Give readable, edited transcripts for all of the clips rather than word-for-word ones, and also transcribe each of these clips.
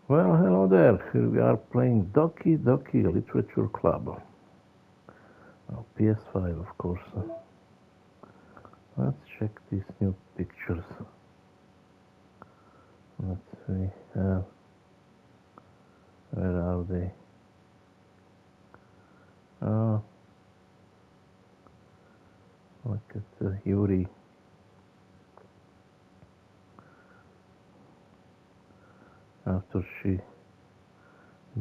Well, hello there. Here we are playing Doki Doki Literature Club. PS5, of course. Let's check these new pictures. Let's see. Where are they? Oh, look at Yuri. After she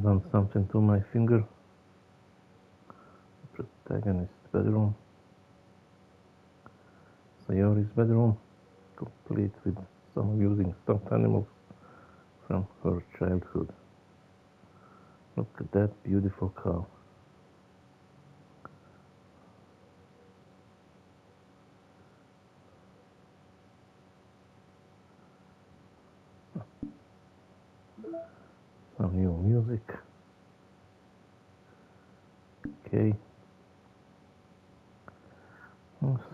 done something to my finger. Protagonist's bedroom. Sayori's bedroom, complete with some amusing stuffed animals from her childhood. Look at that beautiful cow. Some new music. Okay.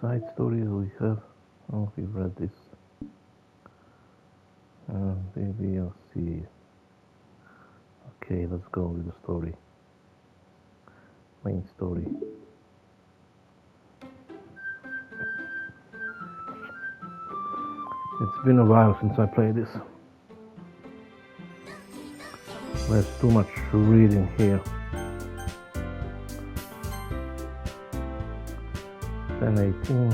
Side stories we have. Oh, we read this. Maybe I'll see. Okay, let's go with the story. Main story. It's been a while since I played this. There's too much reading here. 10:18.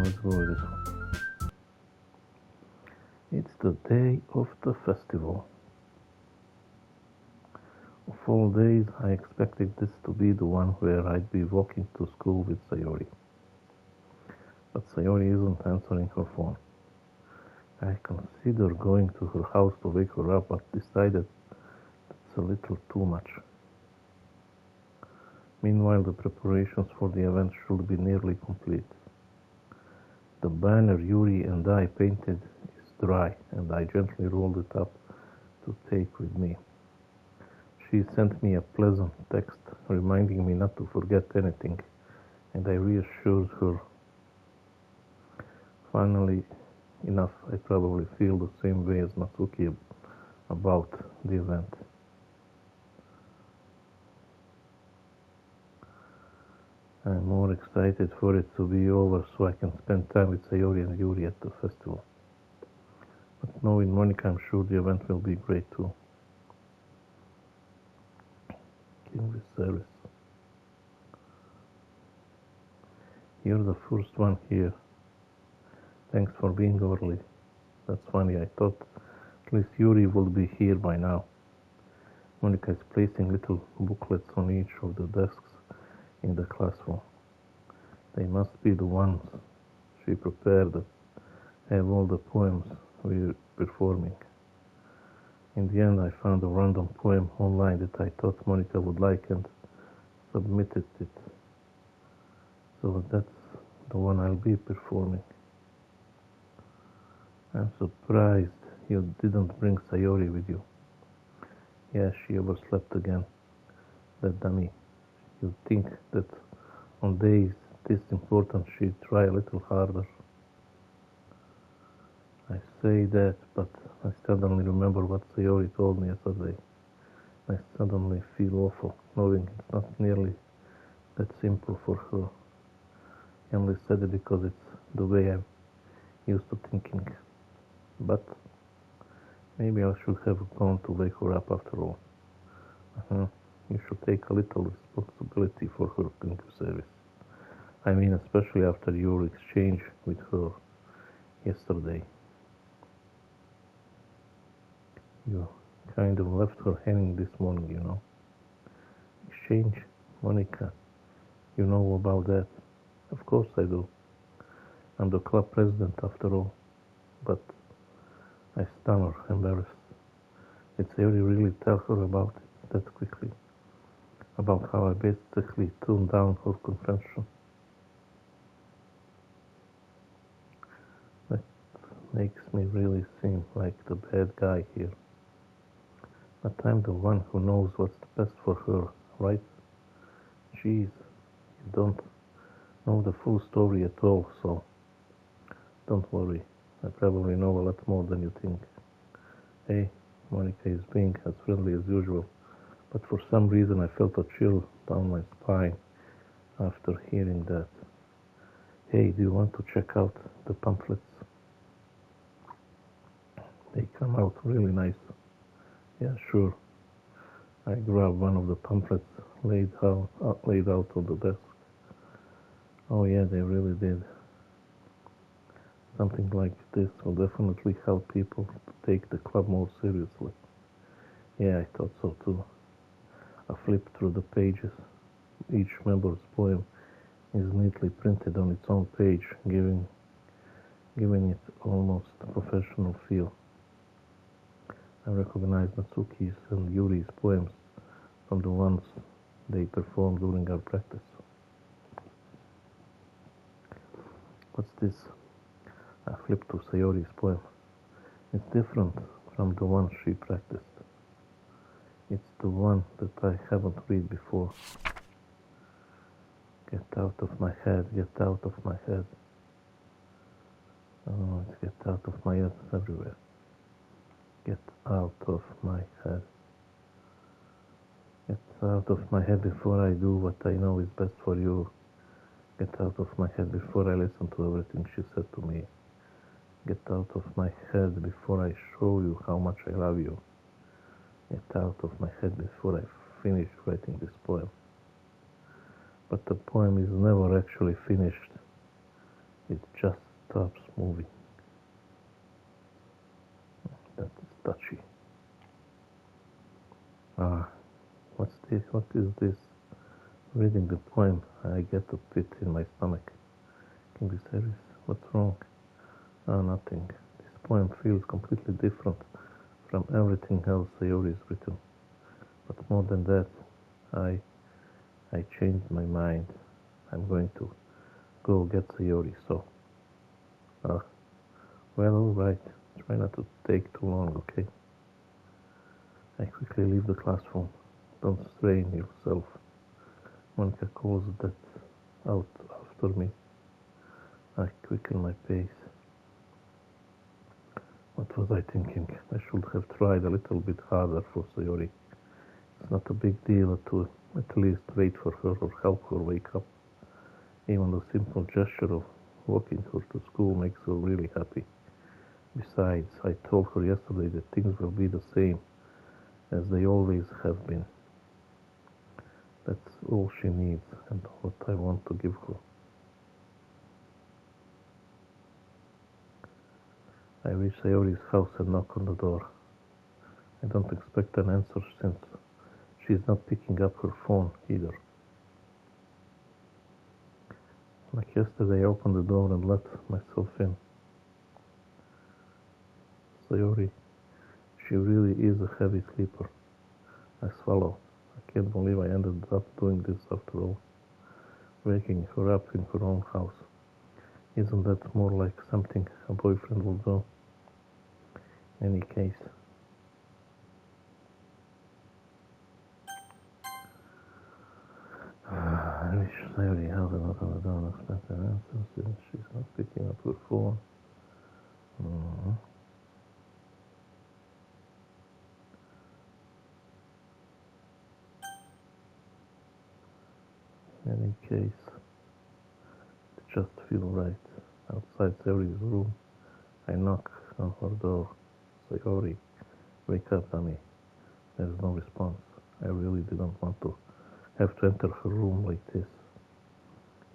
Let's go with this one. It's the day of the festival. Of all days, I expected this to be the one where I'd be walking to school with Sayori. But Sayori isn't answering her phone. I considered going to her house to wake her up, but decided that's a little too much. Meanwhile, the preparations for the event should be nearly complete. The banner Yuri and I painted is dry, and I gently rolled it up to take with me. She sent me a pleasant text reminding me not to forget anything, and I reassured her. Funnily enough, I probably feel the same way as Natsuki about the event. I'm more excited for it to be over so I can spend time with Sayori and Yuri at the festival. But knowing Monica, I'm sure the event will be great too. Kingly service. You're the first one here. Thanks for being early. That's funny, I thought at least Yuri would be here by now. Monica is placing little booklets on each of the desks in the classroom. They must be the ones she prepared that have all the poems we're performing. In the end, I found a random poem online that I thought Monica would like and submitted it. So that's the one I'll be performing. I'm surprised you didn't bring Sayori with you. Yeah, she overslept again. That dummy. You'd think that on days this important she'd try a little harder. I say that, but I suddenly remember what Sayori told me yesterday. I suddenly feel awful, knowing it's not nearly that simple for her. I only said it because it's the way I'm used to thinking. But maybe I should have gone to wake her up after all. You should take a little responsibility for her Kinku service. I mean, especially after your exchange with her yesterday. You kind of left her hanging this morning, you know. Exchange? Monica, you know about that? Of course I do. I'm the club president after all. But I stammer, embarrassed. Did Sayori really tell her about it that quickly? About how I basically tuned down her confession? That makes me really seem like the bad guy here. But I'm the one who knows what's best for her, right? Jeez, you don't know the full story at all, so don't worry. I probably know a lot more than you think. Hey, Monica is being as friendly as usual, but for some reason I felt a chill down my spine after hearing that. Hey, do you want to check out the pamphlets? They come out really nice. Yeah, sure. I grabbed one of the pamphlets laid out on the desk. Oh yeah, they really did. Something like this will definitely help people to take the club more seriously. Yeah, I thought so too. I flipped through the pages. Each member's poem is neatly printed on its own page, giving it almost a professional feel. I recognized Natsuki's and Yuri's poems from the ones they performed during our practice. What's this? I flipped to Sayori's poem. It's different from the one she practiced. It's the one that I haven't read before. Get out of my head, get out of my head. Oh, it's get out of my head everywhere. Get out of my head. Get out of my head before I do what I know is best for you. Get out of my head before I listen to everything she said to me. Get out of my head before I show you how much I love you. Get out of my head before I finish writing this poem. But the poem is never actually finished. It just stops moving. That is touchy. What's this? What is this? Reading the poem, I get a pit in my stomach. Can you be serious? What's wrong? Nothing. This poem feels completely different from everything else Sayori has written. But more than that, I changed my mind. I'm going to go get Sayori, so. Well, alright. Try not to take too long, okay? I quickly leave the classroom. Don't strain yourself. Monica calls that out after me. I quicken my pace. What was I thinking? I should have tried a little bit harder for Sayori. It's not a big deal to at least wait for her or help her wake up. Even the simple gesture of walking her to school makes her really happy. Besides, I told her yesterday that things will be the same as they always have been. That's all she needs and what I want to give her. I reach Sayori's house and knock on the door. I don't expect an answer since she's not picking up her phone either. Like yesterday, I opened the door and let myself in. Sayori, she really is a heavy sleeper. I swallow. I can't believe I ended up doing this after all. Waking her up in her own house. Isn't that more like something a boyfriend will do? In any case. I wish Sayori had another door expected answer since she's not picking up her phone. In any case, it just feels right. Outside Sayori's room, I knock on her door. Sayori, wake up, dummy. There's no response. I really didn't want to have to enter her room like this.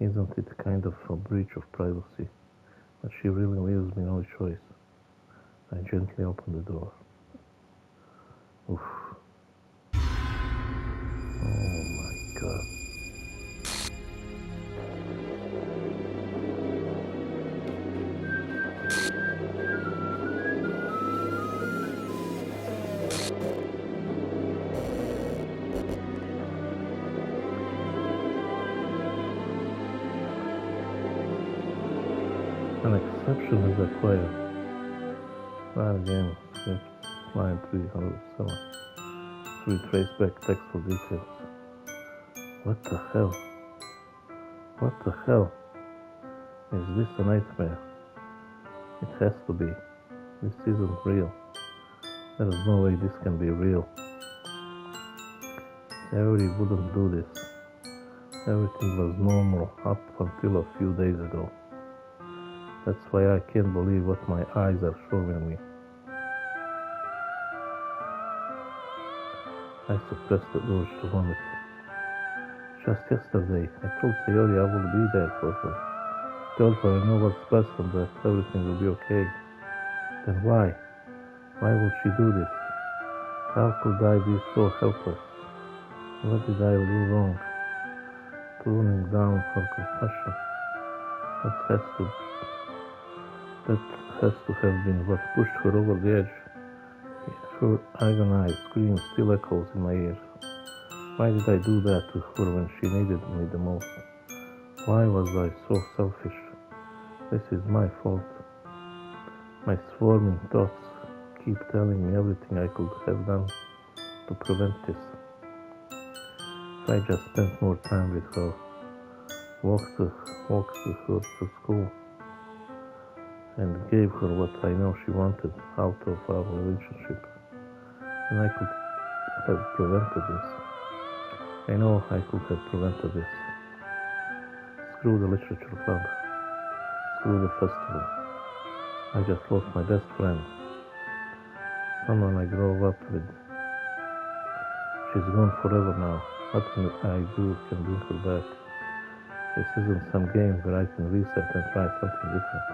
Isn't it kind of a breach of privacy? But she really leaves me no choice. I gently open the door. Oof. Oh my god. An exception is acquired. Try again. Script line 307. Retrace back text for details. What the hell? What the hell? Is this a nightmare? It has to be. This isn't real. There is no way this can be real. Sayori wouldn't do this. Everything was normal up until a few days ago. That's why I can't believe what my eyes are showing me. I suppressed the urge to vomit. Just yesterday, I told Sayori I will be there for her. I told her I know what's best and that everything will be okay. Then why? Why will she do this? How could I be so helpless? What did I do wrong? Turning down her compassion. That has to have been what pushed her over the edge. Her agonized scream still echoes in my ears. Why did I do that to her when she needed me the most? Why was I so selfish? This is my fault. My swarming thoughts keep telling me everything I could have done to prevent this. If I just spent more time with her, walked with her to school, and gave her what I know she wanted out of our relationship, then I could have prevented this. I know I could have prevented this. Screw the literature club. Screw the festival. I just lost my best friend. Someone I grew up with. She's gone forever now. Nothing I do can bring her back. This isn't some game where I can reset and try something different.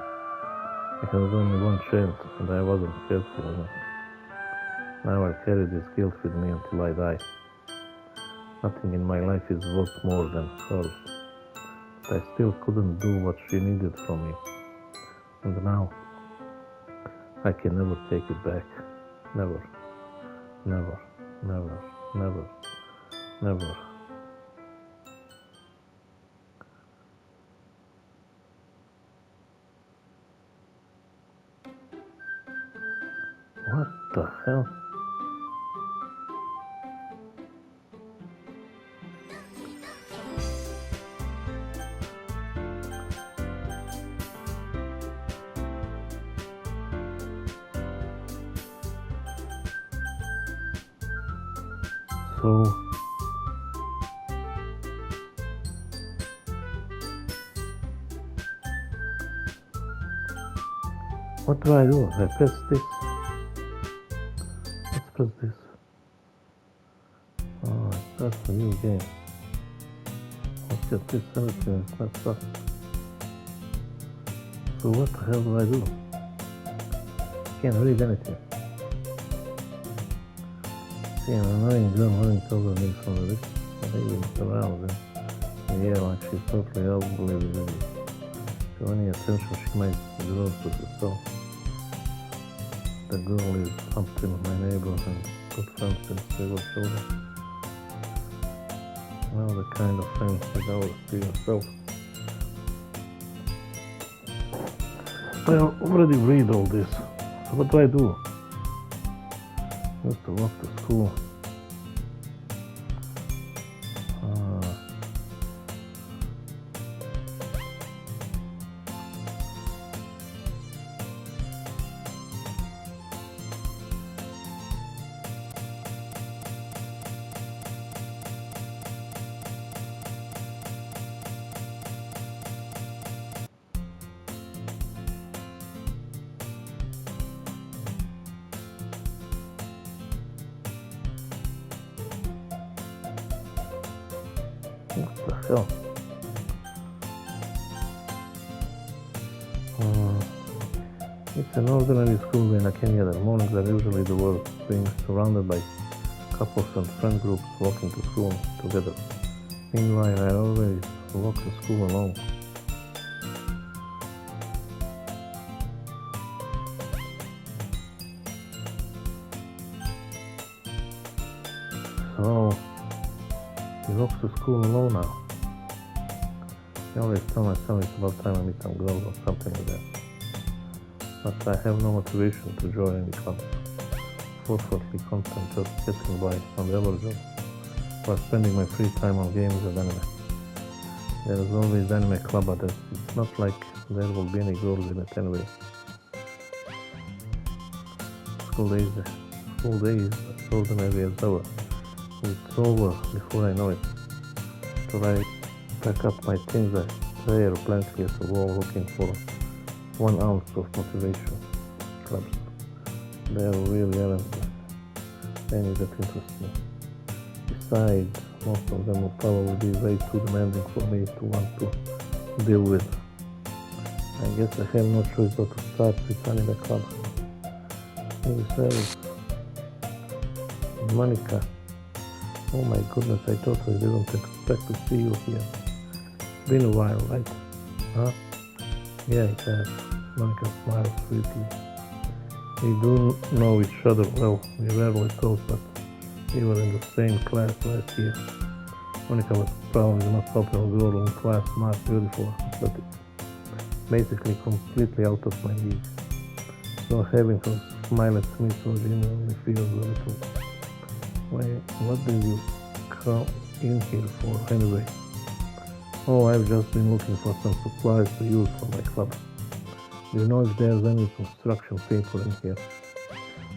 I had only one chance and I wasn't careful enough. Now I carry this guilt with me until I die. Nothing in my life is worth more than hers. But I still couldn't do what she needed from me. And now, I can never take it back. Never. Never. Never. Never. Never. What the hell? So what do I do? I press this. Let's press this. Oh, that's a new game. Let's get this everything. That's up. So what the hell do I do? Can't read anything. See an annoying girl running over me from the list. I even around them. And yeah, like she's totally unbelievable. So any attention she might draw to herself. The girl is something my neighbor and good friends since they were children. Well, the kind of friends that I was to yourself. I already read all this. So what do I do? Used to walk to school. What the hell? It's an ordinary school in Kenya. The mornings are usually the worst, being surrounded by couples and friend groups walking to school together. Meanwhile, I always walk to school alone. So, he walks to school alone now. I always tell myself it's about time I meet some girls or something like that. But I have no motivation to join any club. Fortunately content just getting by on the other job, while spending my free time on games and anime. There is always anime club, but it's not like there will be any girls in it anyway. School days 2 days. I told them maybe it's over. It's over before I know it. So I pack up my things. I stare blankly at the wall looking for 1 ounce of motivation. Clubs. There really aren't any that interest me. Besides, most of them will probably be way too demanding for me to want to deal with. I guess I have no choice but to start returning the club. He says, Monica, oh my goodness, I totally didn't expect to see you here. It's been a while, right? Huh? Yeah, it has. Monica smiles sweetly. We do know each other well. We rarely talk, but we were in the same class last year. Monica was probably the most popular girl in class, smart, beautiful, athletic. Basically completely out of my league. So having her smile at me so genuinely feels a little. What did you come in here for anyway? Oh, I've just been looking for some supplies to use for my club. Do you know if there's any construction paper in here?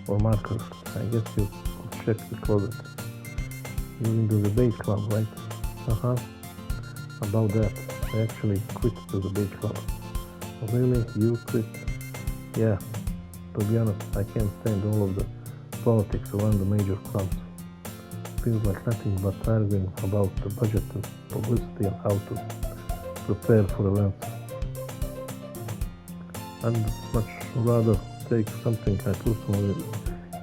Or markers? I guess you could check the closet. You're in the debate club, right? Uh-huh. About that, I actually quit the debate club. Really? You quit? Yeah. To be honest, I can't stand all of the politics around the major clubs. Feels like nothing but arguing about the budget and publicity and how to prepare for events. I'd much rather take something I personally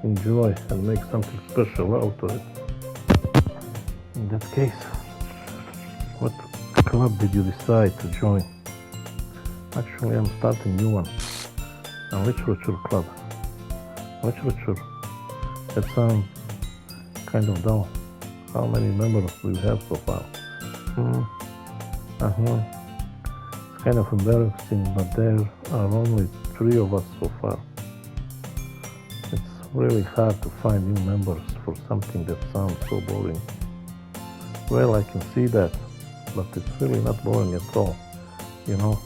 enjoy and make something special out of it. In that case, what club did you decide to join? Actually, I'm starting a new one. A literature club. Literature? That sounds kind of dull. How many members do you have so far? It's kind of embarrassing, but there are only 3 of us so far. It's really hard to find new members for something that sounds so boring. Well, I can see that, but it's really not boring at all, you know.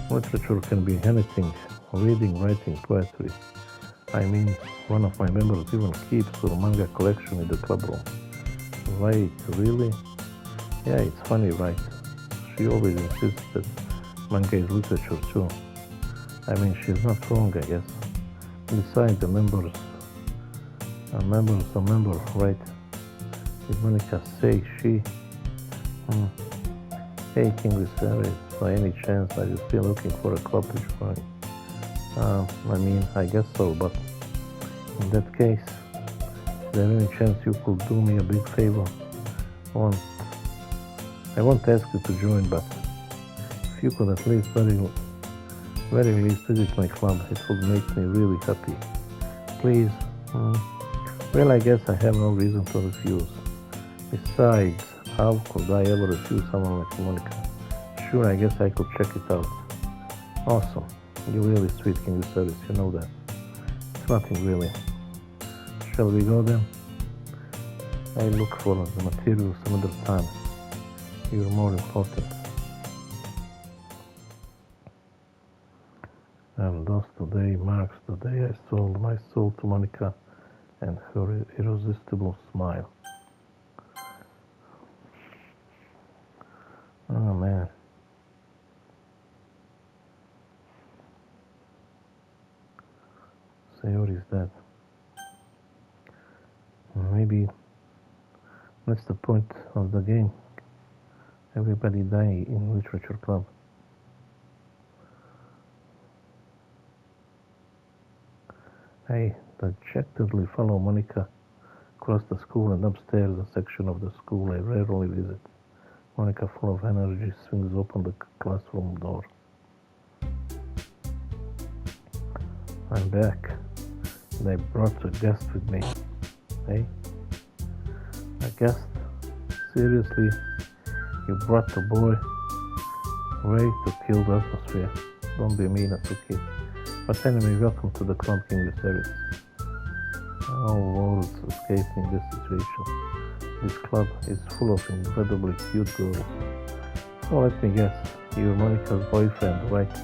Literature can be anything, reading, writing, poetry. I mean, one of my members even keeps her manga collection in the club room. Wait, really? Yeah, it's funny, right? She always insists that manga is literature too. I mean, she's not wrong, I guess. Besides, a member, right? Did Monica say she? Hey, King Viserys, by any chance are you still looking for a club to join? I mean, I guess so, but in that case, is there any chance you could do me a big favor? I won't ask you to join, but if you could at least very least visit my club, it would make me really happy. Please. Well, I guess I have no reason to refuse. Besides, how could I ever refuse someone like Monica? Sure, I guess I could check it out. Awesome. You're really sweet, King Viserys, you know that. It's nothing really. Shall we go then? I look for the materials another time. You're more important. And thus today marks the day I sold my soul to Monica and her irresistible smile. Oh man. Sayori is dead. Maybe that's the point of the game. Everybody die in literature club. I dejectedly follow Monica across the school and upstairs a section of the school I rarely visit. Monica, full of energy, swings open the classroom door. I'm back, and I brought a guest with me. Hey? A guest? Seriously? You brought a boy? Way to kill the atmosphere. Don't be mean, Atsuki. But anyway, welcome to the club, King Viserys. All words escape in this situation. This club is full of incredibly cute girls. So let me guess, you're Monica's boyfriend, right?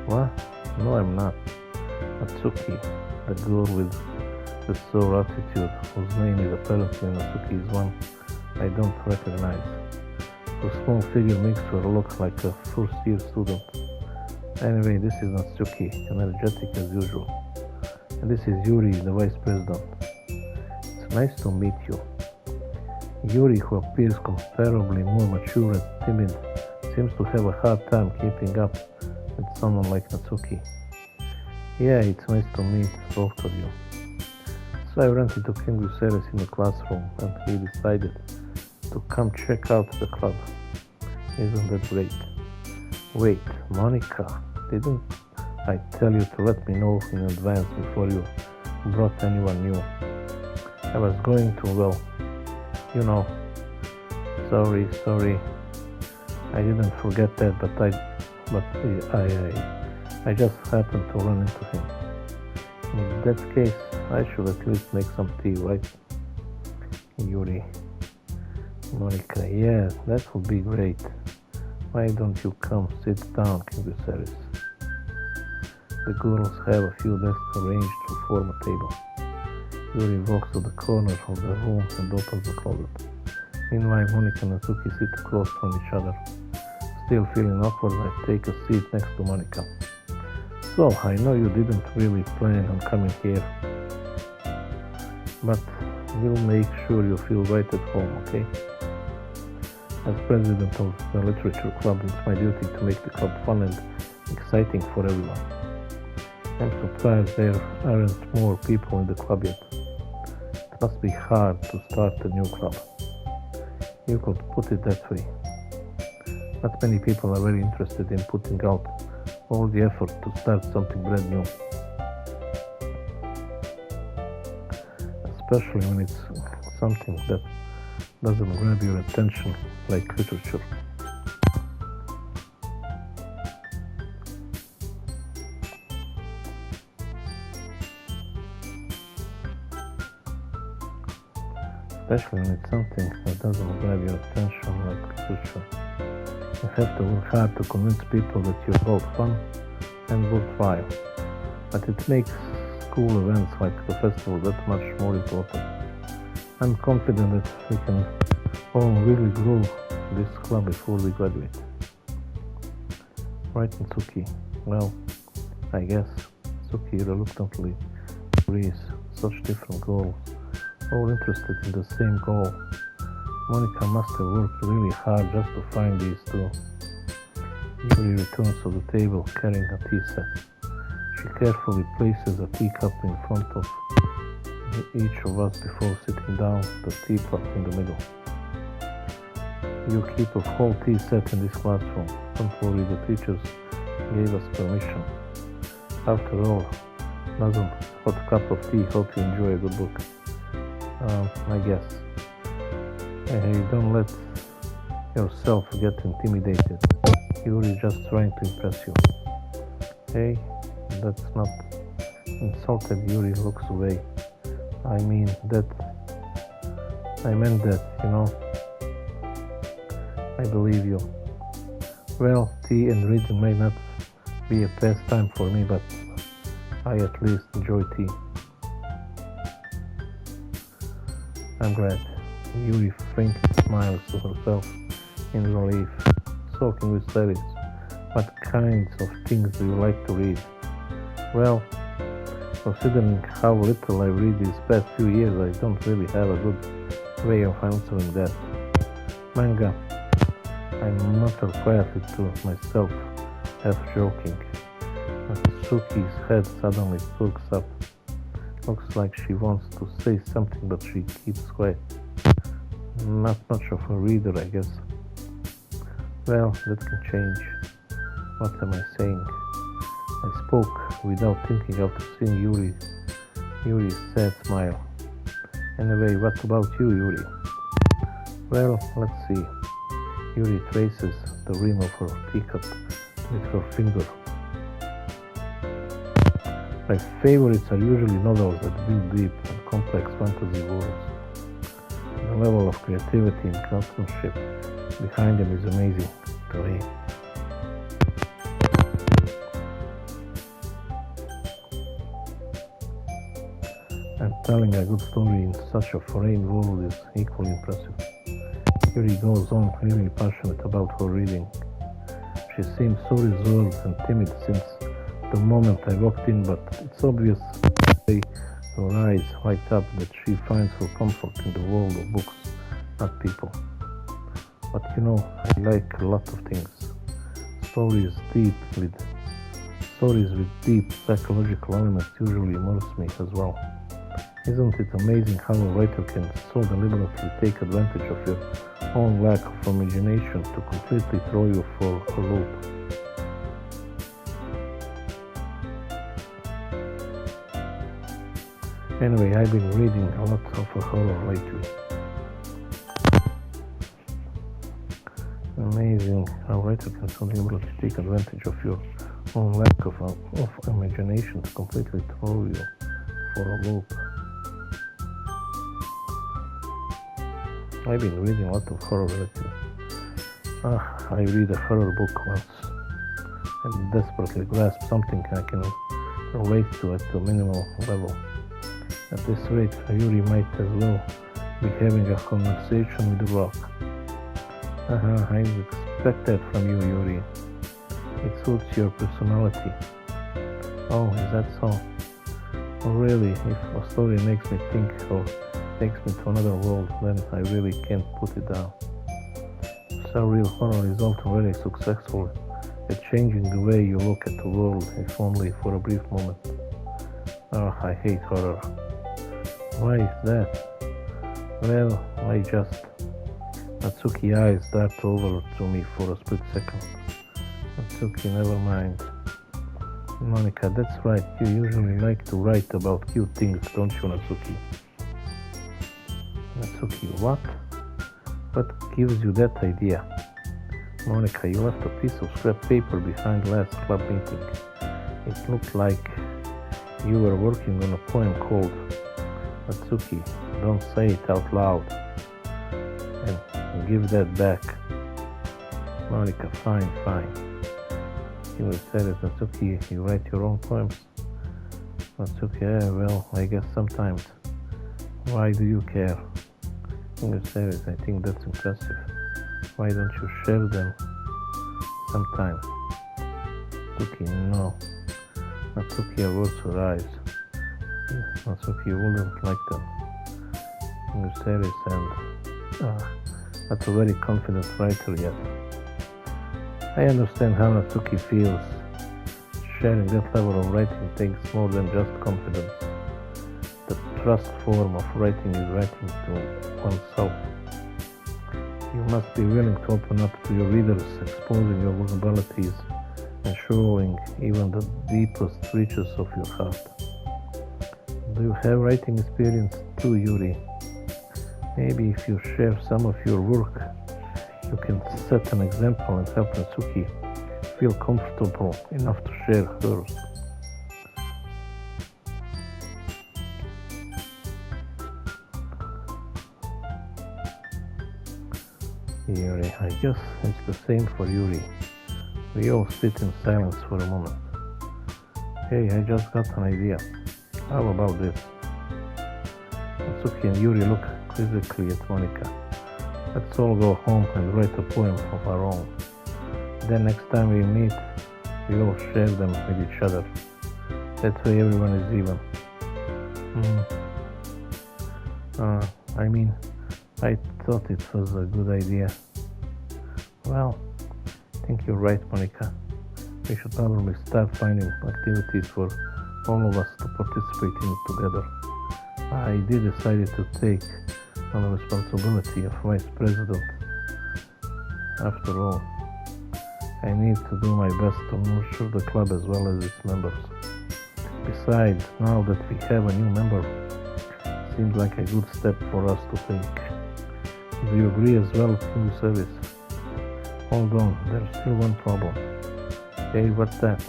What? No, I'm not. Atsuki. the girl with the sour attitude, whose name is apparently Natsuki, is one I don't recognize. Her small figure makes her look like a first-year student. Anyway, this is Natsuki, energetic as usual. And this is Yuri, the vice president. It's nice to meet you. Yuri, who appears comparably more mature and timid, seems to have a hard time keeping up with someone like Natsuki. Yeah, it's nice to meet both of you. So I ran into King Viserys in the classroom and he decided to come check out the club. Isn't that great? Wait, Monica, didn't I tell you to let me know in advance before you brought anyone new? I was going to, well, you know, sorry, I didn't forget that, but I just happened to run into him. In that case, I should at least make some tea, right? Yuri. Monica, yeah, that would be great. Why don't you come sit down, King Viserys? The girls have a few desks arranged to form a table. Yuri walks to the corner of the room and opens the closet. Meanwhile, Monica and Natsuki sit close from each other. Still feeling awkward, I take a seat next to Monica. So, I know you didn't really plan on coming here, but we'll make sure you feel right at home, okay? As president of the literature club, it's my duty to make the club fun and exciting for everyone. I'm surprised there aren't more people in the club yet. It must be hard to start a new club. You could put it that way. Not many people are very interested in putting out all the effort to start something brand new. Especially when it's something that doesn't grab your attention like literature. Especially when it's something that doesn't grab your attention like literature. You have to work hard to convince people that you're both fun and worthwhile. But it makes school events like the festival that much more important. I'm confident that we can all really grow this club before we graduate. Right, Natsuki? Well, I guess Natsuki reluctantly agrees. Such different goals, all interested in the same goal. Monica must have worked really hard just to find these two. Yuri returns to the table carrying a tea set. She carefully places a teacup in front of each of us before sitting down, the teapot in the middle. You keep a whole tea set in this classroom. Don't worry, the teachers gave us permission. After all, doesn't a hot cup of tea help you enjoy a good book? I guess. Hey, don't let yourself get intimidated. Yuri's just trying to impress you. Hey, that's not... Insulted Yuri looks away. I meant that, you know. I believe you. Well, tea and reading may not be a pastime for me, but I at least enjoy tea. I'm glad. Yuri faintly smiles to herself in relief. Soaking with studies. What kinds of things do you like to read? Well, considering how little I read these past few years, I don't really have a good way of answering that. Manga. I mutter quietly to myself, half joking. Natsuki's head suddenly perks up. Looks like she wants to say something, but she keeps quiet. Not much of a reader, I guess. Well, that can change. What am I saying? I spoke without thinking after seeing Yuri's sad smile. Anyway, what about you, Yuri? Well, let's see. Yuri traces the rim of her teacup with her finger. My favorites are usually novels that build deep and complex fantasy worlds. The level of creativity and craftsmanship behind them is amazing to me. And telling a good story in such a foreign world is equally impressive. Yuri goes on, really passionate about her reading. She seems so reserved and timid since the moment I walked in, but it's obvious by her eyes light up that she finds her comfort in the world of books, not people. But you know, I like a lot of things. Stories with deep psychological elements usually immerse me as well. Isn't it amazing how a writer can so deliberately take advantage of your own lack of imagination to completely throw you for a loop? Anyway, I've been reading a lot of horror lately. Amazing how a writer can so deliberately take advantage of your own lack of imagination to completely throw you for a loop. I've been reading a lot of horror lately. I read a horror book once and desperately grasp something I can relate to at a minimal level. At this rate, Yuri might as well be having a conversation with a rock. I expect that from you, Yuri. It suits your personality. Oh, is that so? Oh, really, if a story makes me think or takes me to another world, then I really can't put it down. Surreal horror is often very successful at changing the way you look at the world, if only for a brief moment. I hate horror. Why is that? Well, Natsuki's eyes dart over to me for a split second. Natsuki, never mind. Monica, that's right, you usually like to write about cute things, don't you, Natsuki? Natsuki, what? What gives you that idea? Monica, you left a piece of scrap paper behind last club meeting. It looked like you were working on a poem called Natsuki, don't say it out loud. And give that back. Monica, fine. You will say that, Natsuki, you write your own poems? Natsuki, well, I guess sometimes. Why do you care? You will say that, I think that's impressive. Why don't you share them sometime? Natsuki, no. Natsuki averts her eyes. Natsuki, you wouldn't like them. You will say this and not a very confident writer yet. I understand how Natsuki feels. Sharing that level of writing takes more than just confidence. The trust form of writing is writing to oneself. You must be willing to open up to your readers, exposing your vulnerabilities and showing even the deepest reaches of your heart. Do you have writing experience too, Yuri? Maybe if you share some of your work, you can set an example and help Natsuki feel comfortable enough to share hers. Yuri, I guess it's the same for Yuri. We all sit in silence for a moment. Hey, I just got an idea. How about this? Natsuki and Yuri look quizzically at Monica. Let's all go home and write a poem of our own. Then next time we meet, we all share them with each other. That way everyone is even. I thought it was a good idea. Well, I think you're right, Monica. We should probably start finding activities for all of us to participate in together. I did decide to take on the responsibility of vice president. After all, I need to do my best to nurture the club as well as its members. Besides, now that we have a new member, it seems like a good step for us to take. Do you agree as well, new service? Hold on, there's still one problem. Hey, what's that?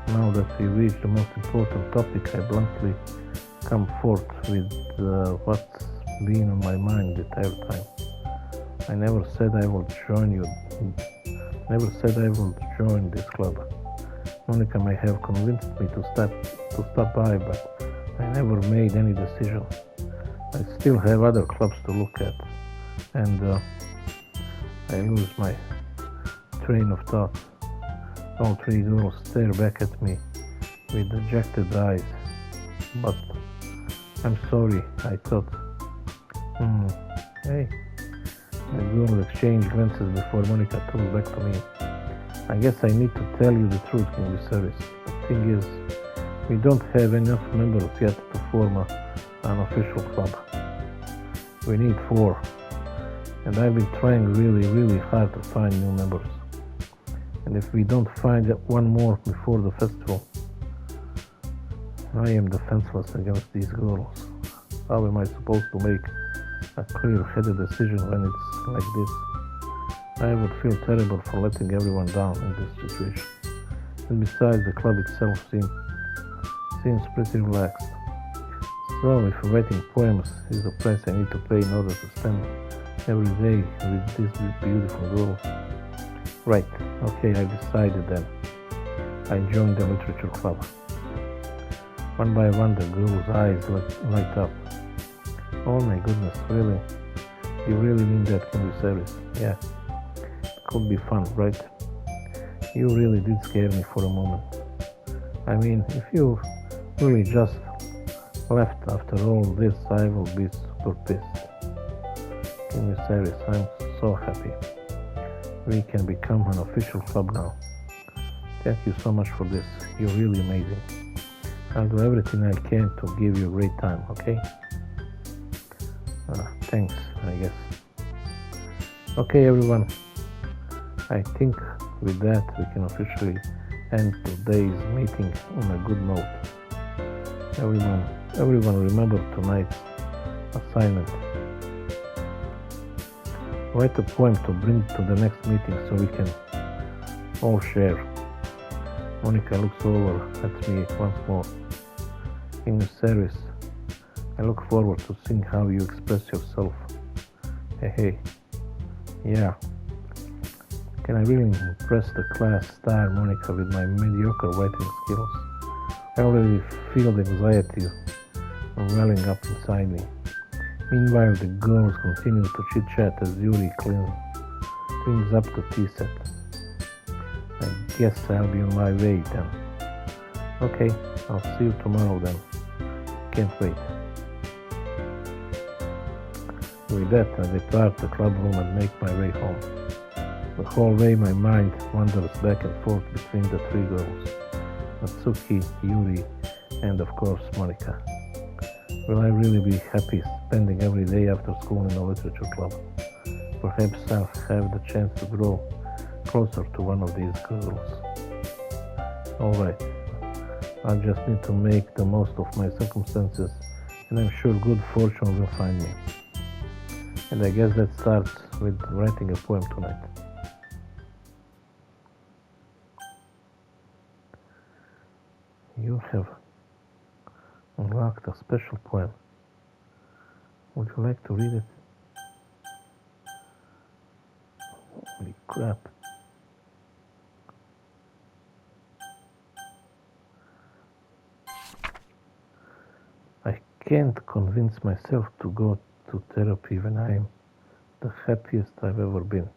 Now that we reached the most important topic, I bluntly come forth with what's been on my mind the entire time. I never said I will join this club. Monica may have convinced me to stop by, but I never made any decision. I still have other clubs to look at, and I lose my train of thought. All three girls stare back at me with dejected eyes. But I'm sorry, I thought. Hey. The girls exchange glances before Monica turns back to me. I guess I need to tell you the truth, King Viserys. The thing is, we don't have enough members yet to form an official club. We need 4. And I've been trying really hard to find new members. And if we don't find one more before the festival, I am defenseless against these girls. How am I supposed to make a clear-headed decision when it's like this? I would feel terrible for letting everyone down in this situation. And besides, the club itself seems pretty relaxed. So if writing poems is the price I need to pay in order to spend every day with these beautiful girls, right, okay, I've decided then. I joined the literature club. One by one the girls' eyes light up. Oh my goodness, really? You really mean that, King Viserys? Yeah. Could be fun, right? You really did scare me for a moment. I mean, if you really just left after all this, I will be super pissed. King Viserys, I'm so happy. We can become an official club now. Thank you so much for this. You're really amazing. I'll do everything I can to give you a great time, okay? Thanks, I guess. Okay, everyone. I think with that we can officially end today's meeting on a good note. Everyone remember tonight's assignment. Write a poem to bring to the next meeting so we can all share. Monica looks over at me once more. In the series, I look forward to seeing how you express yourself. Hey. Yeah. Can I really impress the class star Monica with my mediocre writing skills? I already feel the anxiety welling up inside me. Meanwhile, the girls continue to chit-chat as Yuri cleans up the tea set. I guess I'll be on my way then. Okay, I'll see you tomorrow then. Can't wait. With that, I depart the club room and make my way home. The whole way my mind wanders back and forth between the 3 girls, Natsuki, Yuri, and of course Monica. Will I really be happy spending every day after school in a literature club? Perhaps I'll have the chance to grow closer to one of these girls. Alright, I just need to make the most of my circumstances, and I'm sure good fortune will find me. And I guess that starts with writing a poem tonight. You have unlocked a special poem. Would you like to read it? Holy crap. I can't convince myself to go to therapy when I'm the happiest I've ever been.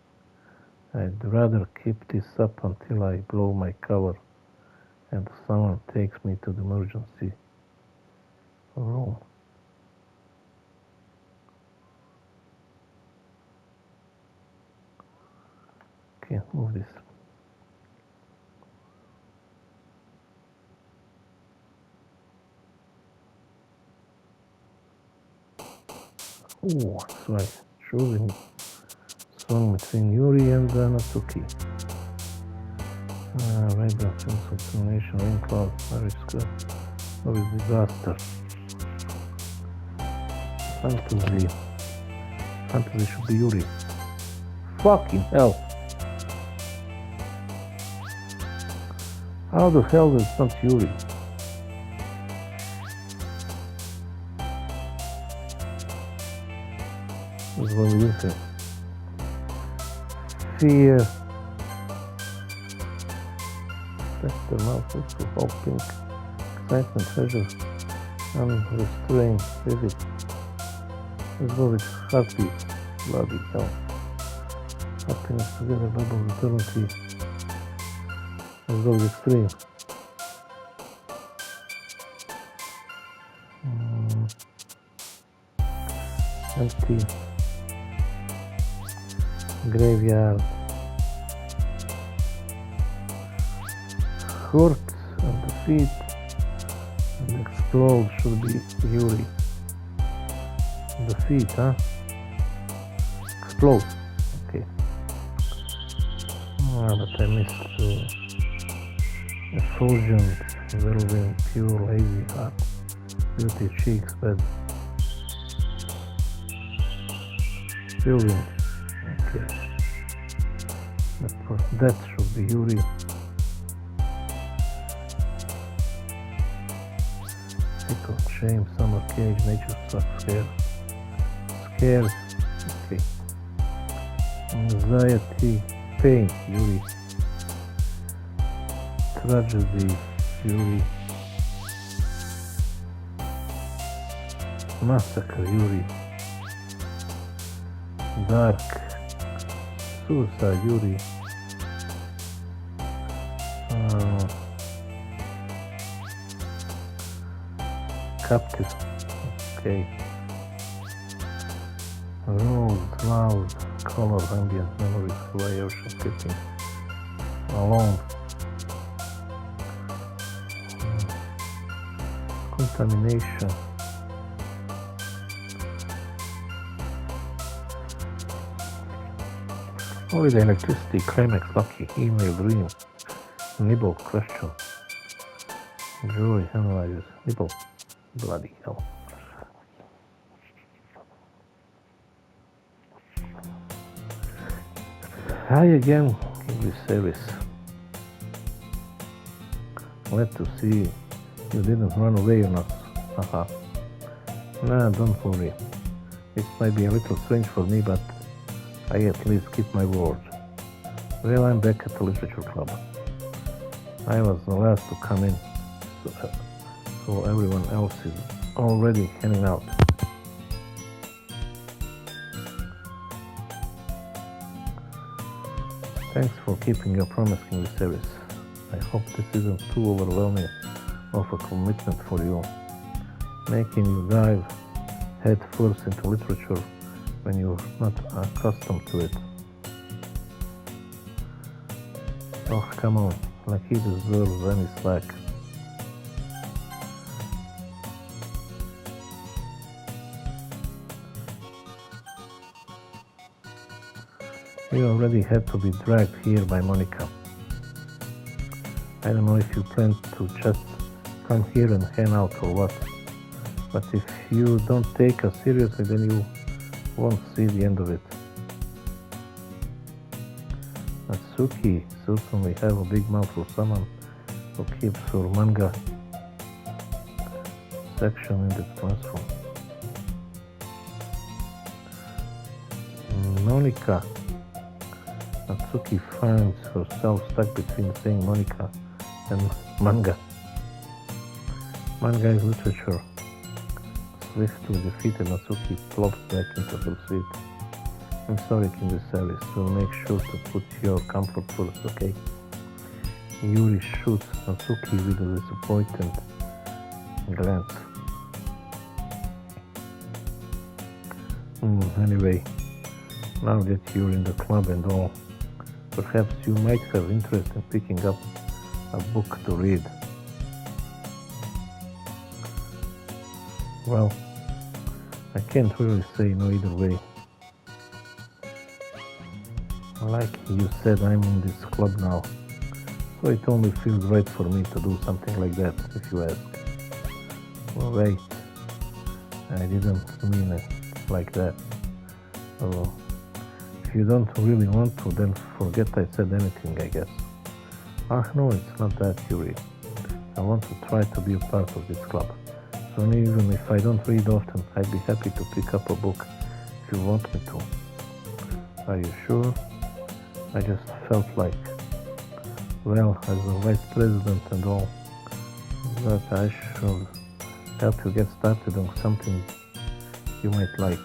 I'd rather keep this up until I blow my cover and someone takes me to the emergency room. Can't move this. Oh, that's right. Choosing song between Yuri and Natsuki. Vibrant sense of determination, rain cloud, risk of disaster. Fantasy should be Yuri. Fucking hell. How the hell is it not Yuri? This is what we did. Fear. That's the mouth, it's all pink. Excitement, treasure, Unrestrained, vivid. Let's go with heartbeat. Bloody hell. Happiness together, bubble eternity. Let's go with extreme. Empty. Graveyard. Hurt and defeat. And explode should be Yuri. Defeat, huh? Explode. Okay. But I missed effulgent, whirlwind, pure, lazy heart, beauty, cheeks, bed. Whirlwind. Okay. That should be Yuri. Sickle, shame, summer cage, nature sucks, scare. Scared. Okay. Anxiety, pain, Yuri. Tragedy, Yuri. Massacre, Yuri. Dark, suicide, Yuri. Captive, okay. Rose, loud, color, ambient, memories, fly, ocean, skipping. Alone. Contamination. Holiday, electricity, climax, lucky, email, dream, nibble, question, joy, analyzes, nibble, bloody hell. Hi again, English service. Glad to see you didn't run away on us. Haha. Nah, don't worry. It might be a little strange for me, but I at least keep my word. Well, I'm back at the literature club. I was the last to come in, so everyone else is already hanging out. Thanks for keeping your promise in this series. I hope this isn't too overwhelming of a commitment for you, making you dive head first into literature when you're not accustomed to it. Oh, come on, like he deserves any slack. You already had to be dragged here by Monica. I don't know if you plan to just come here and hang out or what, but if you don't take us seriously, then you won't see the end of it. Natsuki certainly have a big mouth for someone who keeps her manga section in the classroom. Monica. Natsuki finds herself stuck between saying Monica and manga. Manga is literature. Swiftly defeated, Natsuki plops back into her seat. I'm sorry, King Service. We'll make sure to put your comfort first, okay? Yuri shoots Natsuki with a disappointed glance. Anyway, now that you're in the club and all, perhaps you might have interest in picking up a book to read. Well, I can't really say no either way. Like you said, I'm in this club now, so it only feels right for me to do something like that, if you ask. Well, wait, I didn't mean it like that. So, if you don't really want to, then forget I said anything, I guess. No, it's not that, Yuri. I want to try to be a part of this club. So even if I don't read often, I'd be happy to pick up a book if you want me to. Are you sure? I just felt like, well, as a vice president and all, that I should help you get started on something you might like.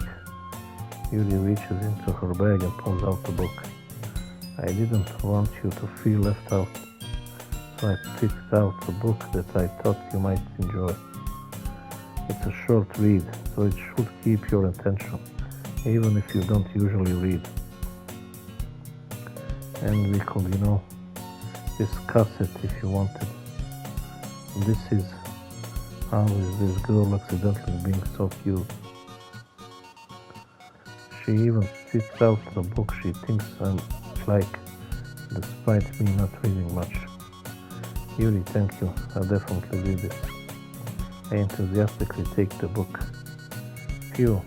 Yuri reaches into her bag and pulls out the book. I didn't want you to feel left out, so I picked out a book that I thought you might enjoy. It's a short read, so it should keep your attention, even if you don't usually read. And we could, discuss it if you wanted. This is how is this girl accidentally being so cute. She even picks out the book she thinks I like, despite me not reading much. Yuri, thank you. I'll definitely read this. I enthusiastically take the book. Phew.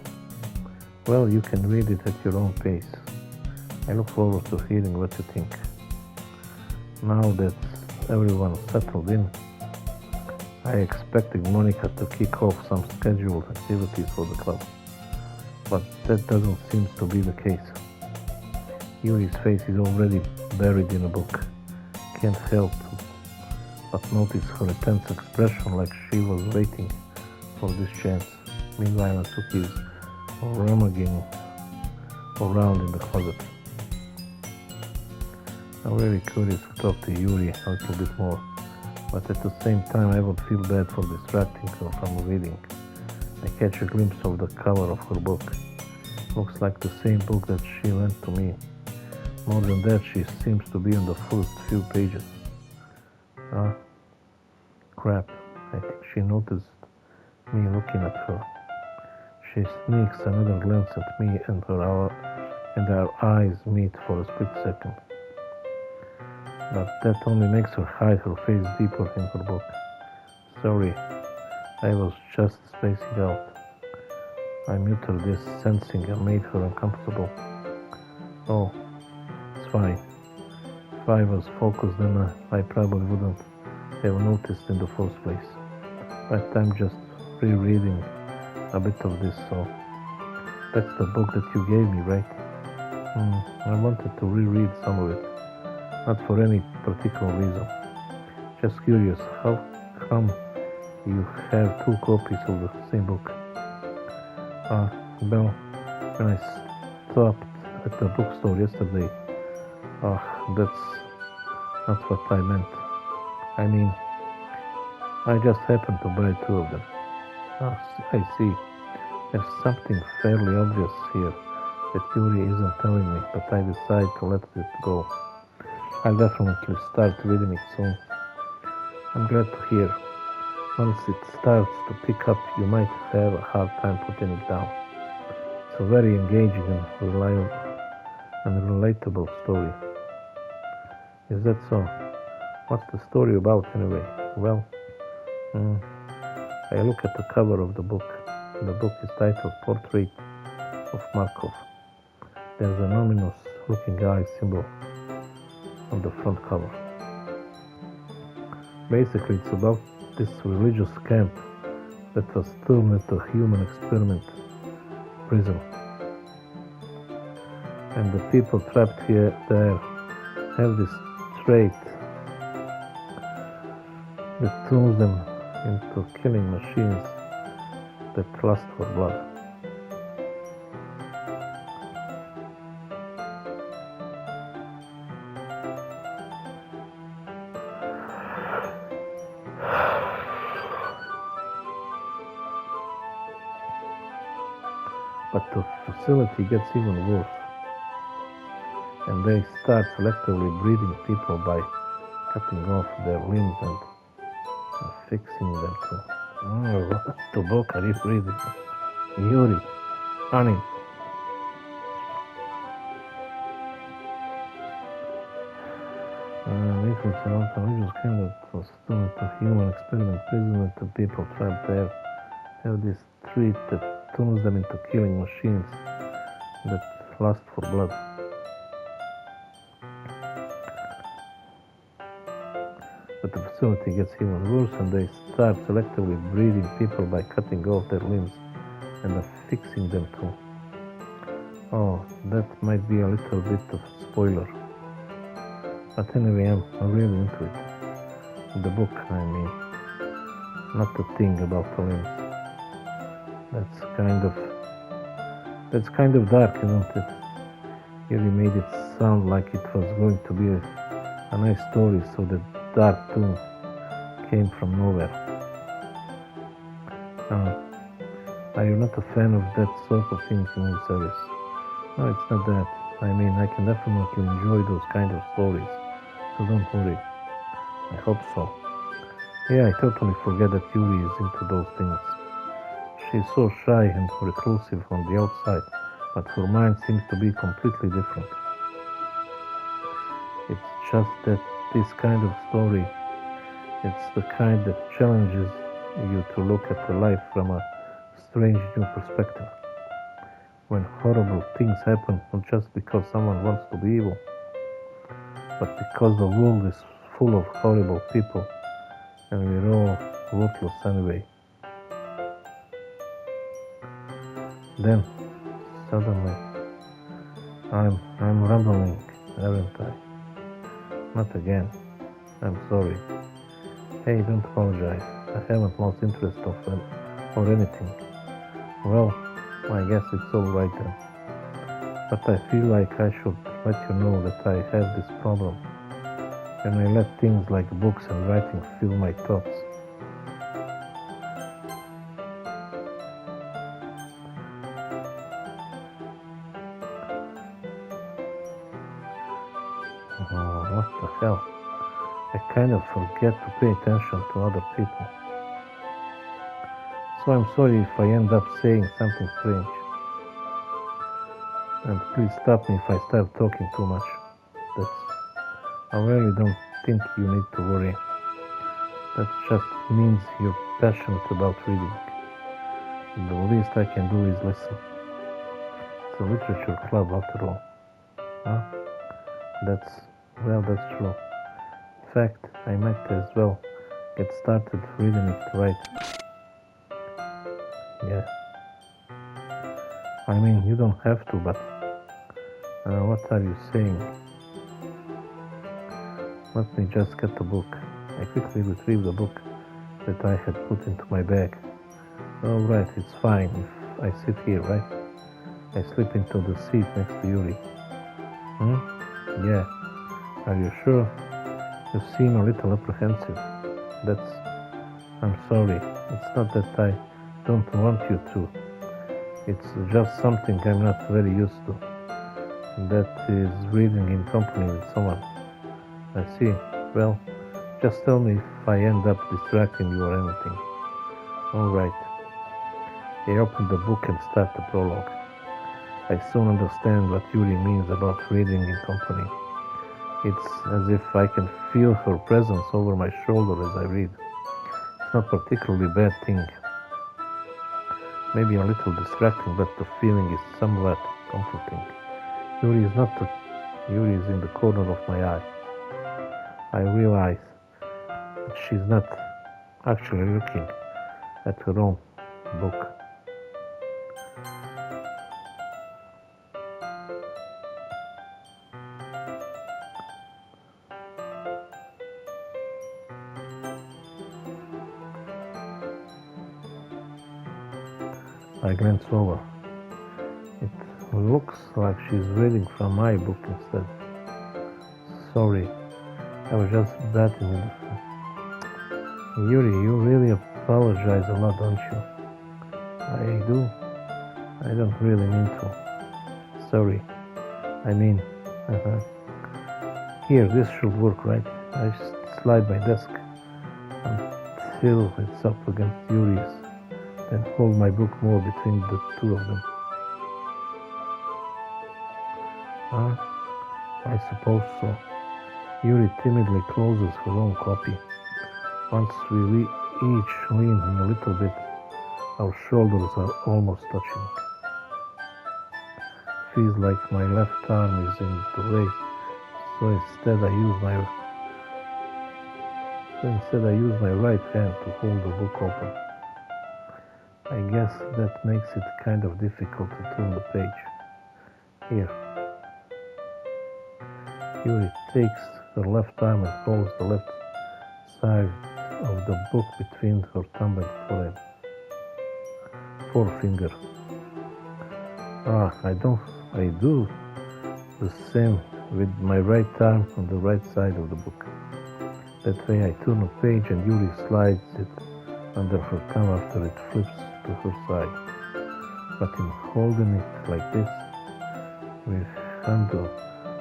Well, you can read it at your own pace. I look forward to hearing what you think. Now that everyone's settled in, I expected Monica to kick off some scheduled activities for the club, but that doesn't seem to be the case. Yuri's face is already buried in a book. Can't help but notice her tense expression, like she was waiting for this chance. Meanwhile, Natsuki is rummaging around in the closet. I'm very curious to talk to Yuri a little bit more, but at the same time I would feel bad for distracting her from reading. I catch a glimpse of the cover of her book. Looks like the same book that she lent to me. More than that, she seems to be on the first few pages. Crap. I think she noticed me looking at her. She sneaks another glance at me and our eyes meet for a split second. But that only makes her hide her face deeper in her book. Sorry, I was just spacing out. I muted this, sensing I made her uncomfortable. Oh, it's fine. If I was focused, then I probably wouldn't have noticed in the first place. But I'm just rereading a bit of this, so that's the book that you gave me, right? I wanted to reread some of it, not for any particular reason. Just curious, how come you have two copies of the same book? Well, when I stopped at the bookstore yesterday, that's not what I meant. I mean, I just happened to buy two of them. I see. There's something fairly obvious here that Yuri isn't telling me, but I decide to let it go. I'll definitely start reading it soon. I'm glad to hear. Once it starts to pick up, you might have a hard time putting it down. It's a very engaging and reliable and relatable story. Is that so? What's the story about anyway? Well, I look at the cover of the book. The book is titled Portrait of Markov. There's an ominous looking eye symbol on the front cover. Basically, it's about this religious camp that was turned into a human experiment prison. And the people trapped there have this trait that turns them into killing machines that lust for blood. But the facility gets even worse, and they start selectively breeding people by cutting off their limbs and fixing them to. What the book are you reading? Yuri, honey. It's about a religious camp that was turned into a human experiment prison. The people trapped there have this trait that turns them into killing machines that lust for blood. But the facility gets even worse, and they start selectively breeding people by cutting off their limbs and affixing them to. Oh, that might be a little bit of a spoiler. But anyway, I'm really into it. The book, I mean. Not the thing about the limbs. That's kind of dark, isn't it? Yuri made it sound like it was going to be a nice story, so the dark too came from nowhere. Are you not a fan of that sort of thing in your series? No, it's not that. I mean, I can definitely enjoy those kind of stories, so don't worry. I hope so. Yeah, I totally forget that Yuri is into those things. She's so shy and reclusive on the outside, but her mind seems to be completely different. It's just that this kind of story, it's the kind that challenges you to look at the life from a strange new perspective. When horrible things happen, not just because someone wants to be evil, but because the world is full of horrible people and we're all worthless anyway. Then, suddenly, I'm rambling, aren't I? Not again. I'm sorry. Hey, don't apologize. I haven't lost interest or anything. Well, I guess it's all right then. But I feel like I should let you know that I have this problem. And I let things like books and writing fill my thoughts. Oh, what the hell? I kind of forget to pay attention to other people. So I'm sorry if I end up saying something strange. And please stop me if I start talking too much. I really don't think you need to worry. That just means you're passionate about reading. The least I can do is listen. It's a literature club after all. Huh? That's true. In fact, I might as well get started reading it right. Yeah. I mean, you don't have to, but what are you saying? Let me just get the book. I quickly retrieved the book that I had put into my bag. All right, it's fine if I sit here, right? I slip into the seat next to Yuri. Yeah. Are you sure? You seem a little apprehensive. I'm sorry. It's not that I don't want you to. It's just something I'm not very used to. That is reading in company with someone. I see. Well, just tell me if I end up distracting you or anything. All right. I open the book and start the prologue. I soon understand what Yuri means about reading in company. It's as if I can feel her presence over my shoulder as I read. It's not a particularly bad thing. Maybe a little distracting, but the feeling is somewhat comforting. Yuri is in the corner of my eye. I realize that she's not actually looking at her own book. I glance over. It looks like she's reading from my book instead. Sorry, I was just batting in the foot. Yuri, you really apologize a lot, don't you? I do. I don't really mean to. Sorry. I mean, Here, this should work, right? I slide my desk until it's up against Yuri's, then hold my book more between the two of them. I suppose so. Yuri timidly closes her own copy. Once we each lean in a little bit, our shoulders are almost touching. Feels like my left arm is in the way, so instead I use my right hand to hold the book open. I guess that makes it kind of difficult to turn the page. Here. Yuri takes her left arm and holds the left side of the book between her thumb and forefinger. I do the same with my right arm on the right side of the book. That way I turn a page and Yuri slides it under her thumb after it flips to her side. But in holding it like this, we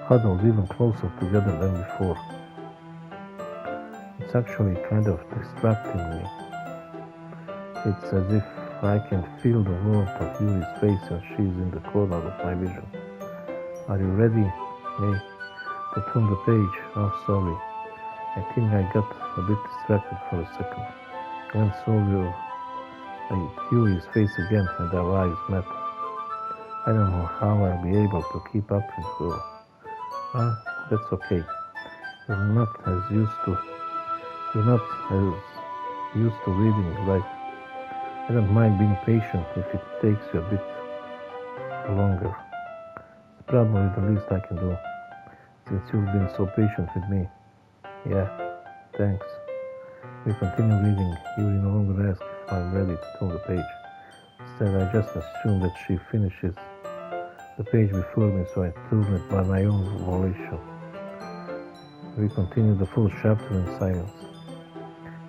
huddled even closer together than before. It's actually kind of distracting me. It's as if I can feel the warmth of Yuri's face and she's in the corner of my vision. Are you ready? Hey, to turn the page? Oh, sorry. I think I got a bit distracted for a second. Glanced over at Yuri's face again and our eyes met. I don't know how I'll be able to keep up with her. That's okay. You're not as used to reading, right? I don't mind being patient if it takes you a bit longer. It's probably the least I can do, since you've been so patient with me. Yeah, thanks. We continue reading. Yuri no longer asks if I'm ready to turn the page. Instead, I just assume that she finishes the page before me, so I turn it by my own volition. We continue the full chapter in silence.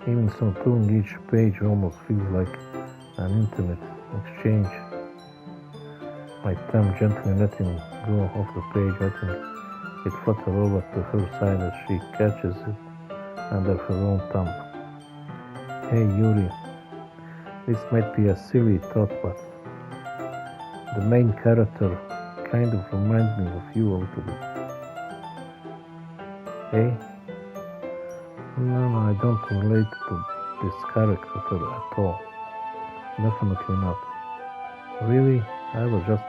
Even so, turning each page almost feels like an intimate exchange. My thumb gently letting go of the page, letting it flutter over to her side as she catches it under her own thumb. Hey Yuri, this might be a silly thought, but the main character kind of reminds me of you a little bit. Hey? No, I don't relate to this character at all. Definitely not. Really? I was just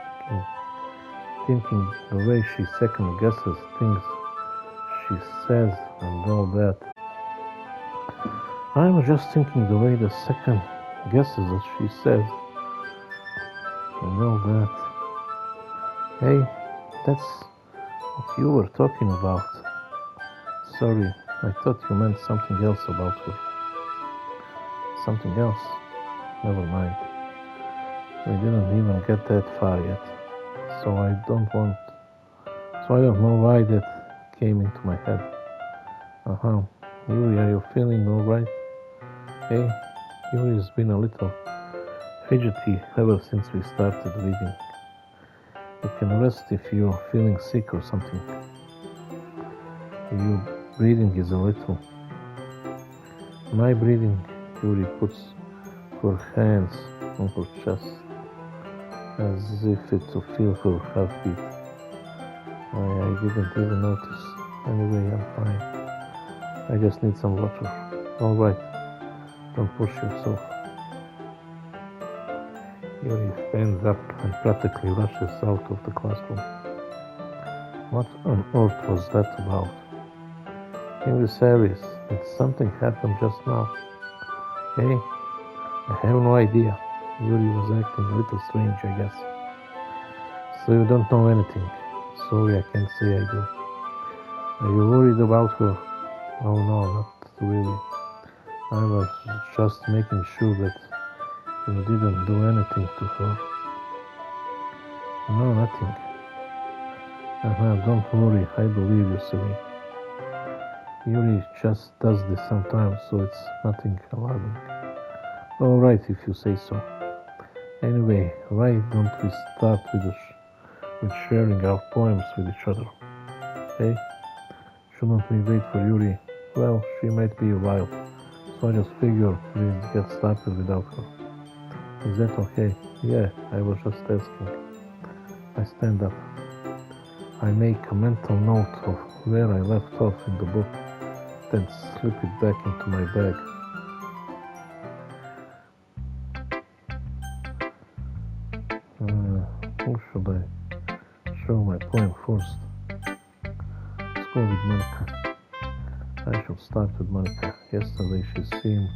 thinking the way she second guesses things she says and all that. I was just thinking the way the second guesses that she says and all that. Hey, that's what you were talking about. Sorry, I thought you meant something else about her. Something else? Never mind. We didn't even get that far yet. So I don't know why that came into my head. Yuri, are you feeling alright? Hey, Yuri has been a little fidgety ever since we started reading. You can rest if you're feeling sick or something. Your breathing is a little. My breathing, Yuri puts her hands on her chest, as if to feel her heartbeat. I didn't even notice. Anyway, I'm fine. I just need some water. Alright, don't push yourself. Yuri stands up and practically rushes out of the classroom. What on earth was that about? Can you be serious? Did something happen just now? Hey, I have no idea. Yuri was acting a little strange, I guess. So you don't know anything? Sorry, I can't say I do. Are you worried about her? Oh no, not really. I was just making sure that you didn't do anything to her. No, nothing. Don't worry, I believe you, silly. Yuri just does this sometimes, so it's nothing alarming. Alright, if you say so. Anyway, why don't we start with sharing our poems with each other? Hey? Shouldn't we wait for Yuri? Well, she might be a while, so I just figured we'd get started without her. Is that okay? Yeah, I was just asking. I stand up. I make a mental note of where I left off in the book, then slip it back into my bag. Who should I show my poem first? Let's go with Monica. I should start with Monica. Yesterday she seemed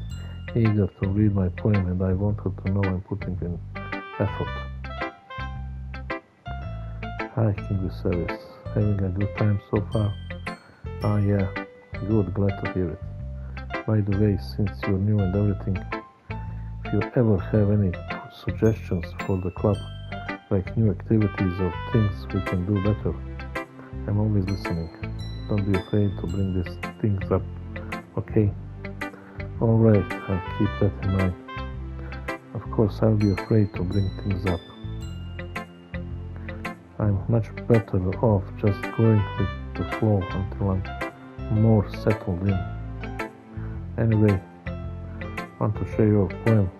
eager to read my poem and I want her to know I'm putting in effort. Hi, King Viserys. Having a good time so far? Yeah. Good, glad to hear it. By the way, since you're new and everything, if you ever have any suggestions for the club, like new activities or things we can do better. I'm always listening. Don't be afraid to bring these things up, okay? Alright, I'll keep that in mind. Of course, I'll be afraid to bring things up. I'm much better off just going with the flow until I'm more settled in. Anyway, want to share your poem.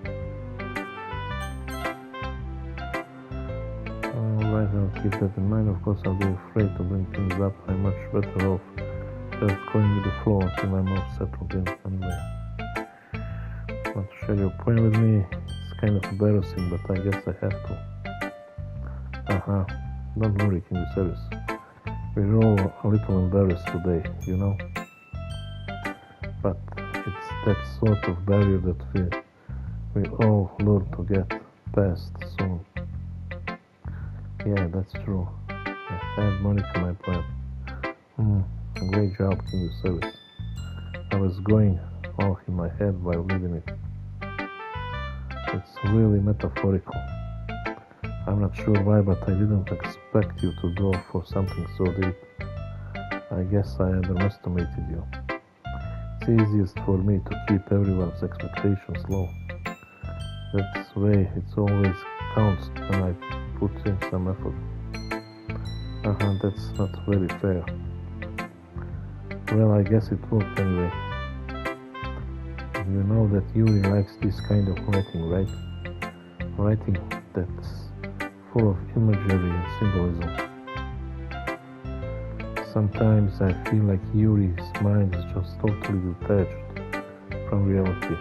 Alright, I'll keep that in mind. Of course, I'll be afraid to bring things up. I'm much better off just going with the flow until I'm more settled in. Anyway, want to share your poem with me? It's kind of embarrassing, but I guess I have to. Don't worry, can you serious? We're all a little embarrassed today, you know? But it's that sort of barrier that we all learn to get past soon. Yeah, that's true. I had Monica my poem. Great job, can you service? I was going off in my head while reading it. It's really metaphorical. I'm not sure why, but I didn't expect you to go for something so deep. I guess I underestimated you. It's easiest for me to keep everyone's expectations low. That's the way it always counts when I put in some effort. That's not very fair. Well, I guess it worked anyway. You know that Yuri likes this kind of writing, right? Writing that's full of imagery and symbolism. Sometimes I feel like Yuri's mind is just totally detached from reality.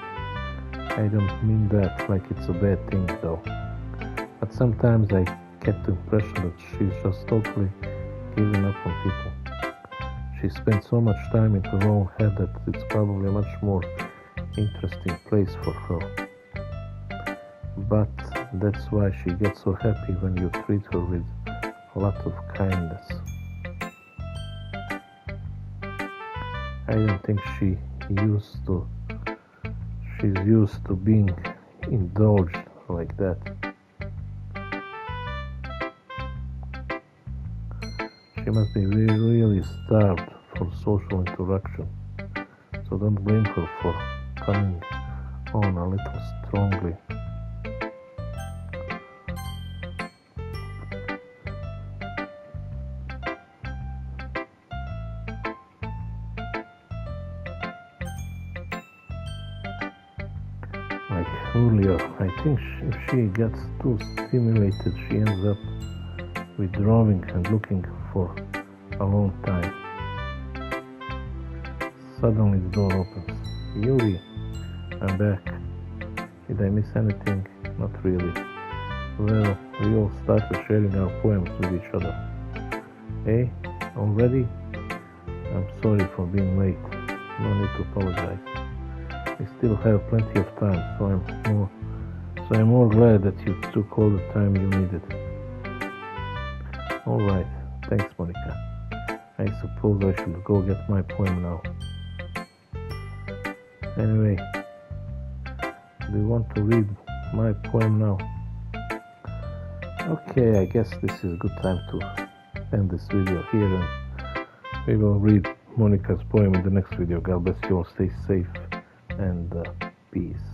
I don't mean that like it's a bad thing though, but sometimes I get the impression that she's just totally giving up on people. She spends so much time in her own head that it's probably a much more interesting place for her. But that's why she gets so happy when you treat her with a lot of kindness. I don't think she's used to being indulged like that. She must be really starved for social interaction, so don't blame her for coming on a little strongly. Like earlier, I think if she gets too stimulated, she ends up withdrawing and looking for a long time. Suddenly the door opens. Yuri, I'm back. Did I miss anything? Not really. Well, we all started sharing our poems with each other. Hey, already? I'm sorry for being late. No need to apologize. We still have plenty of time, so I'm more glad that you took all the time you needed. Alright, thanks Monica. I suppose I should go get my poem now. Anyway, do you want to read my poem now? Okay, I guess this is a good time to end this video here, and we will read Monica's poem in the next video. God bless you all, stay safe, and peace.